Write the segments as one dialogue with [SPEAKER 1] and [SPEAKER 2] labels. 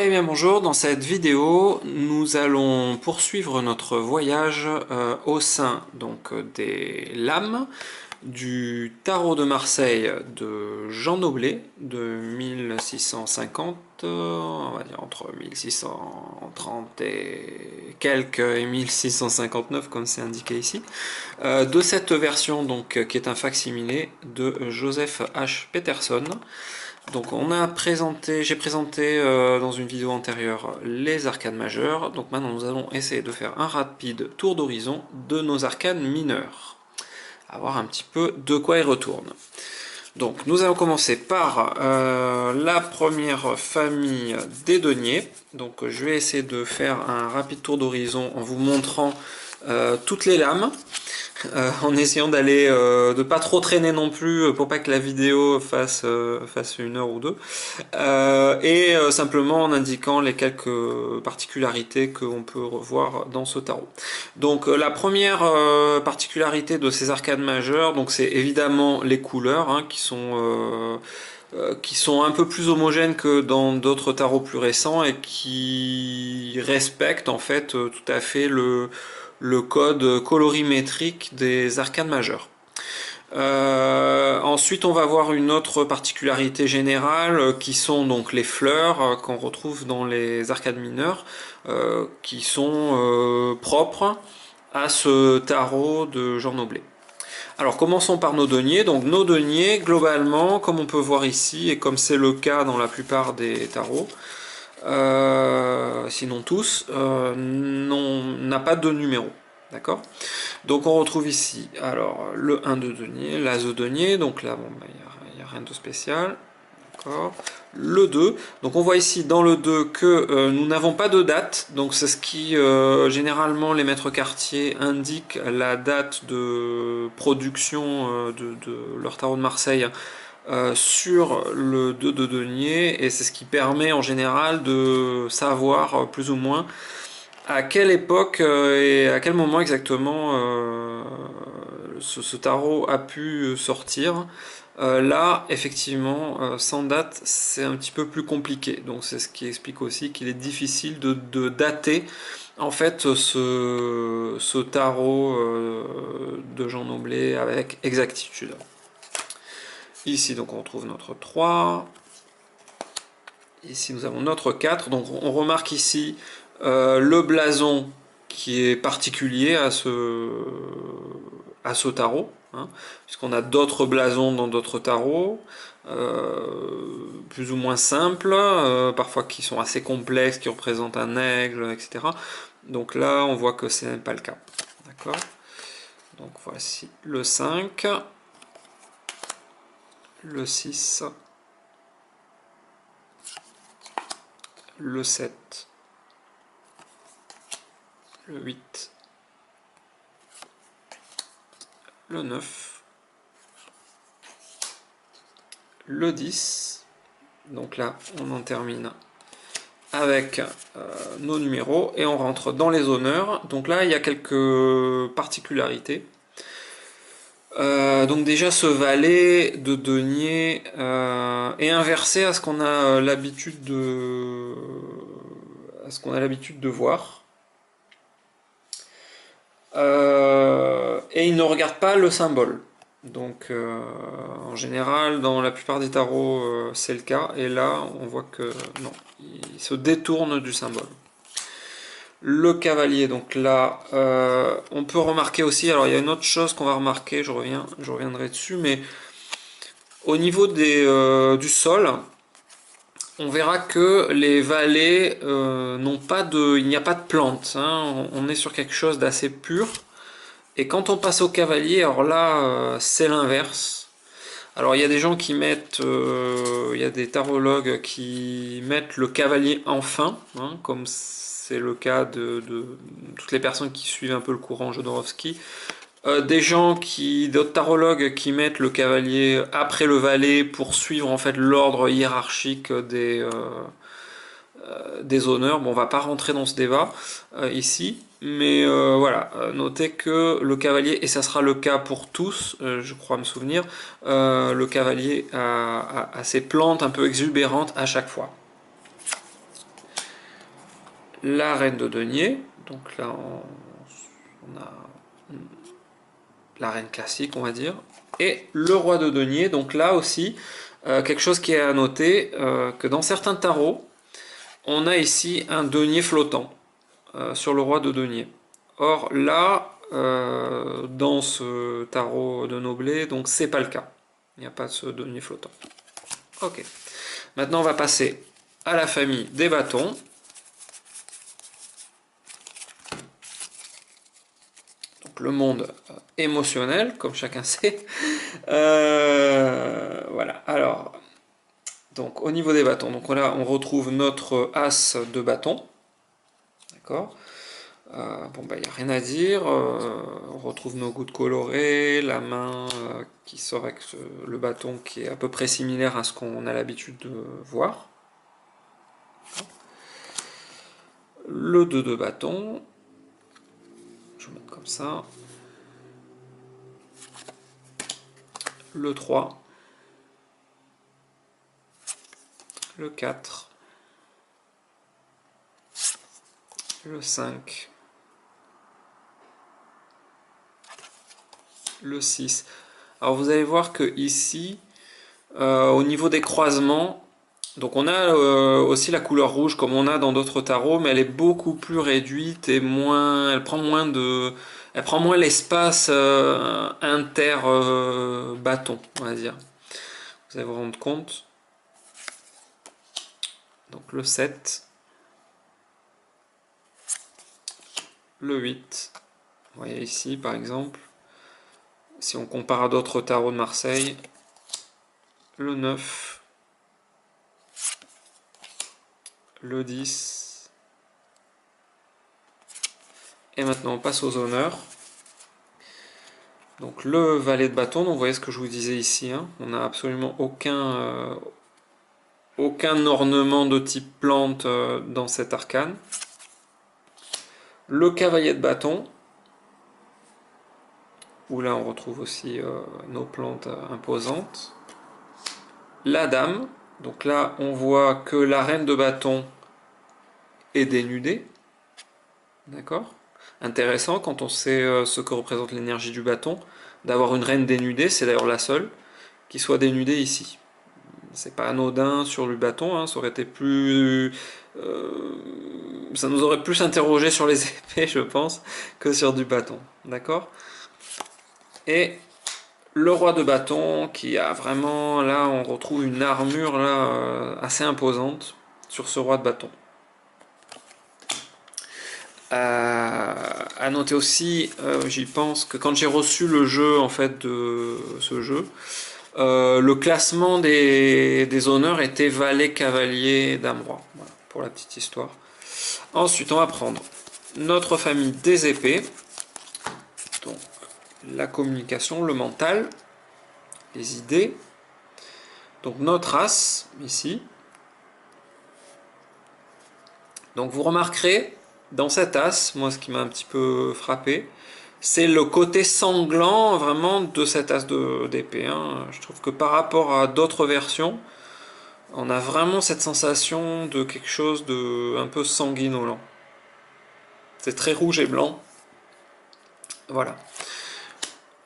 [SPEAKER 1] Eh bien bonjour, dans cette vidéo, nous allons poursuivre notre voyage au sein des lames du tarot de Marseille de Jean Noblet de 1650, on va dire entre 1630 et quelques et 1659 comme c'est indiqué ici, de cette version donc qui est un facsimilé de Joseph H. Peterson. Donc j'ai présenté dans une vidéo antérieure les arcanes majeures, donc maintenant nous allons essayer de faire un rapide tour d'horizon de nos arcanes mineures, à voir un petit peu de quoi ils retournent. Donc nous allons commencer par la première famille des deniers, donc je vais essayer de faire un rapide tour d'horizon en vous montrant toutes les lames, en essayant d'aller de pas trop traîner non plus pour pas que la vidéo fasse 1 heure ou deux, et simplement en indiquant les quelques particularités qu'on peut revoir dans ce tarot. Donc la première particularité de ces arcanes majeures, donc c'est évidemment les couleurs hein, qui sont un peu plus homogènes que dans d'autres tarots plus récents et qui respectent en fait tout à fait le code colorimétrique des arcanes majeures. Ensuite, on va voir une autre particularité générale qui sont donc les fleurs qu'on retrouve dans les arcanes mineures, qui sont propres à ce tarot de Jean Noblet. Alors commençons par nos deniers. Donc nos deniers, globalement, comme on peut voir ici, et comme c'est le cas dans la plupart des tarots, sinon tous, n'a pas de numéro. D'accord? Donc on retrouve ici alors le 1 de denier, l'as de denier, donc là bon, bah, y a rien de spécial. Le 2, donc on voit ici dans le 2 que nous n'avons pas de date, donc c'est ce qui généralement les maîtres quartiers indiquent la date de production de leur tarot de Marseille sur le 2 de denier, et c'est ce qui permet en général de savoir plus ou moins à quelle époque et à quel moment exactement ce tarot a pu sortir. Là, effectivement, sans date, c'est un petit peu plus compliqué. Donc c'est ce qui explique aussi qu'il est difficile de dater en fait ce tarot de Jean Noblet avec exactitude. Ici, donc on retrouve notre 3. Ici, nous avons notre 4. Donc on remarque ici le blason qui est particulier à ce tarot, hein, puisqu'on a d'autres blasons dans d'autres tarots, plus ou moins simples, parfois qui sont assez complexes, qui représentent un aigle, etc. Donc là, on voit que ce n'est pas le cas. D'accord? Donc voici le 5, le 6, le 7, le 8, le 9, le 10, donc là on en termine avec nos numéros et on rentre dans les honneurs. Donc là il y a quelques particularités. Donc déjà ce valet de denier est inversé à ce qu'on a l'habitude de voir. Et il ne regarde pas le symbole. Donc en général, dans la plupart des tarots, c'est le cas. Et là, on voit que non, il se détourne du symbole. Le cavalier, donc là, on peut remarquer aussi, alors il y a une autre chose qu'on va remarquer, je reviendrai dessus, mais au niveau du sol, on verra que les valets n'ont pas de, il n'y a pas de plante, hein, on est sur quelque chose d'assez pur. Et quand on passe au cavalier, alors là, c'est l'inverse. Alors il y a des gens qui mettent, il y a des tarologues qui mettent le cavalier en fin, hein, comme c'est le cas de toutes les personnes qui suivent un peu le courant Jodorowsky. Des gens d'autres tarologues qui mettent le cavalier après le valet pour suivre en fait l'ordre hiérarchique des honneurs. Bon, on va pas rentrer dans ce débat ici, mais voilà, notez que le cavalier, et ça sera le cas pour tous, je crois me souvenir, le cavalier a ses plantes un peu exubérantes à chaque fois. La reine de denier, donc là on a la reine classique, on va dire, et le roi de denier. Donc là aussi, quelque chose qui est à noter, que dans certains tarots, on a ici un denier flottant sur le roi de denier. Or là, dans ce tarot de Noblet, donc c'est pas le cas. Il n'y a pas de ce denier flottant. Ok. Maintenant, on va passer à la famille des bâtons. Donc le monde émotionnel, comme chacun sait. Voilà. Alors, donc au niveau des bâtons, donc là on retrouve notre as de bâton. D'accord. Bon, bah, il n'y a rien à dire. On retrouve nos gouttes colorées, la main qui sort avec le bâton qui est à peu près similaire à ce qu'on a l'habitude de voir. Le 2 de bâton. Je vais mettre comme ça. Le 3. Le 4. Le 5. Le 6. Alors vous allez voir que ici, au niveau des croisements, donc on a aussi la couleur rouge comme on a dans d'autres tarots, mais elle est beaucoup plus réduite et moins, elle prend moins l'espace inter bâton, on va dire. Vous allez vous rendre compte. Donc le 7, le 8. Vous voyez ici par exemple, si on compare à d'autres tarots de Marseille, le 9, le 10. Et maintenant on passe aux honneurs. Donc le valet de bâton, donc vous voyez ce que je vous disais ici, hein, on n'a absolument aucun ornement de type plante dans cet arcane. Le cavalier de bâton, où là on retrouve aussi nos plantes imposantes. La dame, donc là on voit que la reine de bâton est dénudée. D'accord. Intéressant quand on sait ce que représente l'énergie du bâton, d'avoir une reine dénudée, c'est d'ailleurs la seule qui soit dénudée ici. C'est pas anodin sur le bâton, hein, ça aurait été plus. Ça nous aurait plus interrogé sur les épées, je pense, que sur du bâton. D'accord. Et le roi de bâton qui a vraiment. Là, on retrouve une armure là, assez imposante sur ce roi de bâton. À noter aussi, j'y pense, que quand j'ai reçu le jeu en fait de ce jeu, le classement des honneurs était valet, cavalier, dame, roi. Voilà, pour la petite histoire. Ensuite, on va prendre notre famille des épées. Donc, la communication, le mental, les idées. Donc, notre as, ici. Donc, vous remarquerez, dans cet as, moi, ce qui m'a un petit peu frappé, c'est le côté sanglant, vraiment, de cet as d'épée. Hein. Je trouve que par rapport à d'autres versions, on a vraiment cette sensation de quelque chose de un peu sanguinolent. C'est très rouge et blanc. Voilà.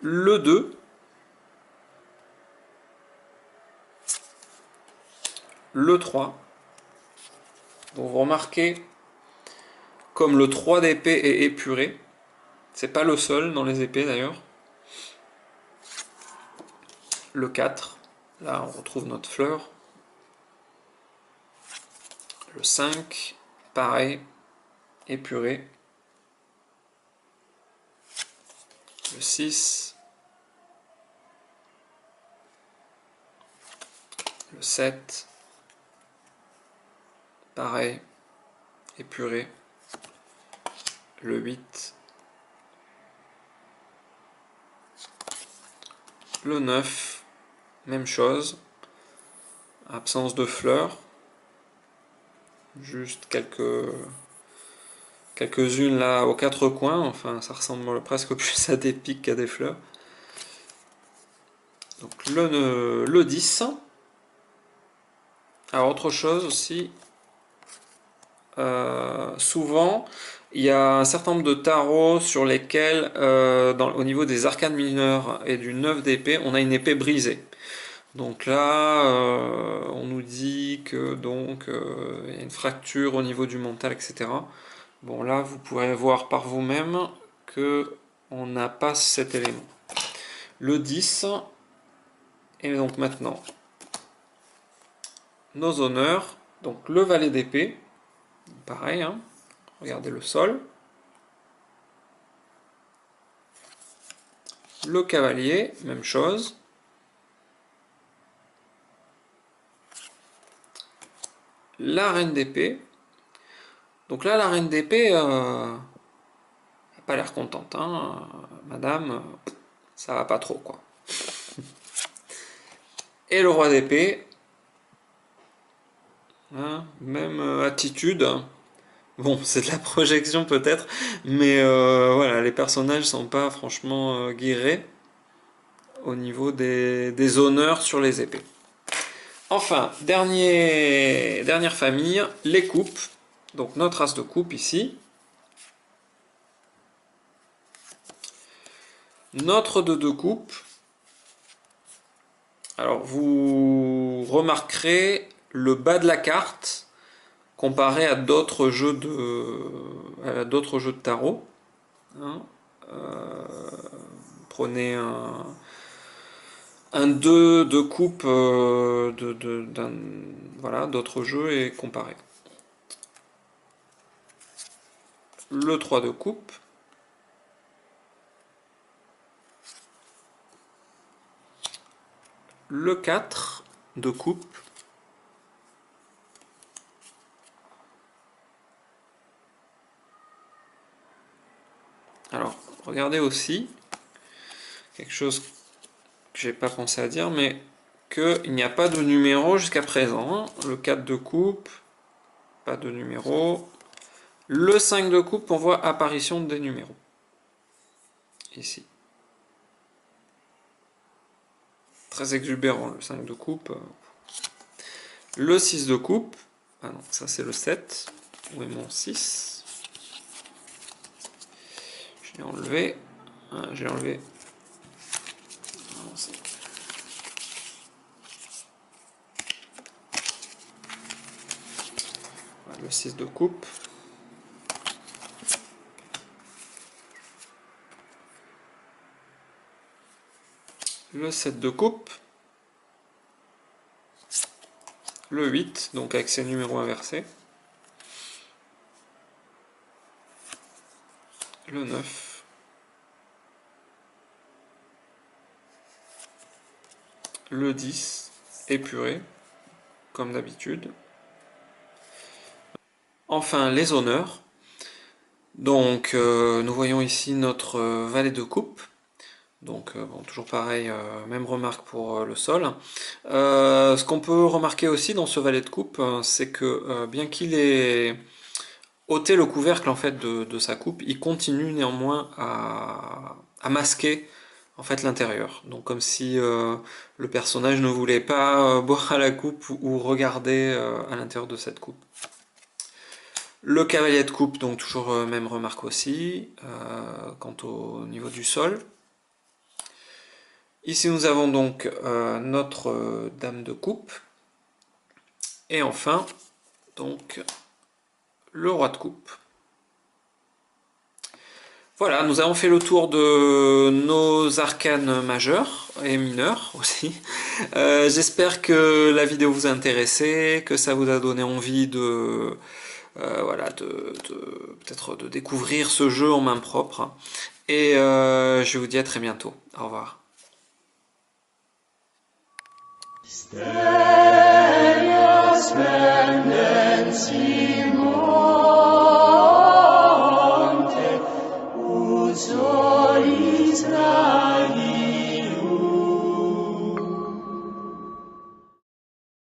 [SPEAKER 1] Le 2. Le 3. Donc vous remarquez, comme le 3 d'épée est épuré, c'est pas le seul dans les épées d'ailleurs. Le 4. Là on retrouve notre fleur. Le 5. Pareil, épuré. Le 6. Le 7. Pareil, épuré. Le 8. Le 9, même chose. Absence de fleurs. Juste quelques-unes là aux quatre coins. Enfin, ça ressemble presque plus à des pics qu'à des fleurs. Donc le 10. Alors autre chose aussi, souvent il y a un certain nombre de tarots sur lesquels, au niveau des arcanes mineures et du 9 d'épée, on a une épée brisée. Donc là, on nous dit que donc il y a une fracture au niveau du mental, etc. Bon là, vous pourrez voir par vous-même que on n'a pas cet élément. Le 10, et donc maintenant, nos honneurs, donc le valet d'épée, pareil, hein, regardez le sol. Le cavalier, même chose. La reine d'épée. Donc là, la reine d'épée, n'a pas l'air contente, hein. Madame, ça va pas trop, quoi. Et le roi d'épée, hein, même attitude. Bon, c'est de la projection peut-être, mais voilà, les personnages sont pas franchement guérés au niveau des honneurs sur les épées. Enfin, dernière famille, les coupes. Donc notre as de coupe ici. Notre de coupe. Alors vous remarquerez le bas de la carte comparé à d'autres jeux de tarot. Hein, prenez un 2 de coupe voilà, d'autres jeux et comparez. Le 3 de coupe. Le 4 de coupe. Alors, regardez aussi, quelque chose que j'ai pas pensé à dire, mais qu'il n'y a pas de numéro jusqu'à présent. Le 4 de coupe, pas de numéro. Le 5 de coupe, on voit apparition des numéros. Ici. Très exubérant le 5 de coupe. Le 6 de coupe. Ah non, ça c'est le 7. Où est mon 6? Je l'ai enlevé. Ah, j'ai enlevé. Voilà, le 6 de coupe. Le 7 de coupe. Le 8, donc avec ses numéros inversés. Le 9. Le 10, épuré, comme d'habitude. Enfin, les honneurs. Donc, nous voyons ici notre valet de coupe. Donc, bon, toujours pareil, même remarque pour le sol. Ce qu'on peut remarquer aussi dans ce valet de coupe, c'est que bien qu'il ait ôté le couvercle en fait de sa coupe, il continue néanmoins à masquer en fait l'intérieur. Donc comme si le personnage ne voulait pas boire à la coupe ou regarder à l'intérieur de cette coupe. Le cavalier de coupe, donc toujours même remarque aussi, quant au niveau du sol. Ici nous avons donc notre dame de coupe. Et enfin, donc, le roi de coupe. Voilà, nous avons fait le tour de nos arcanes majeurs et mineurs aussi. J'espère que la vidéo vous a intéressé, que ça vous a donné envie de, voilà, peut-être de découvrir ce jeu en main propre. Et je vous dis à très bientôt. Au revoir. Stella splendens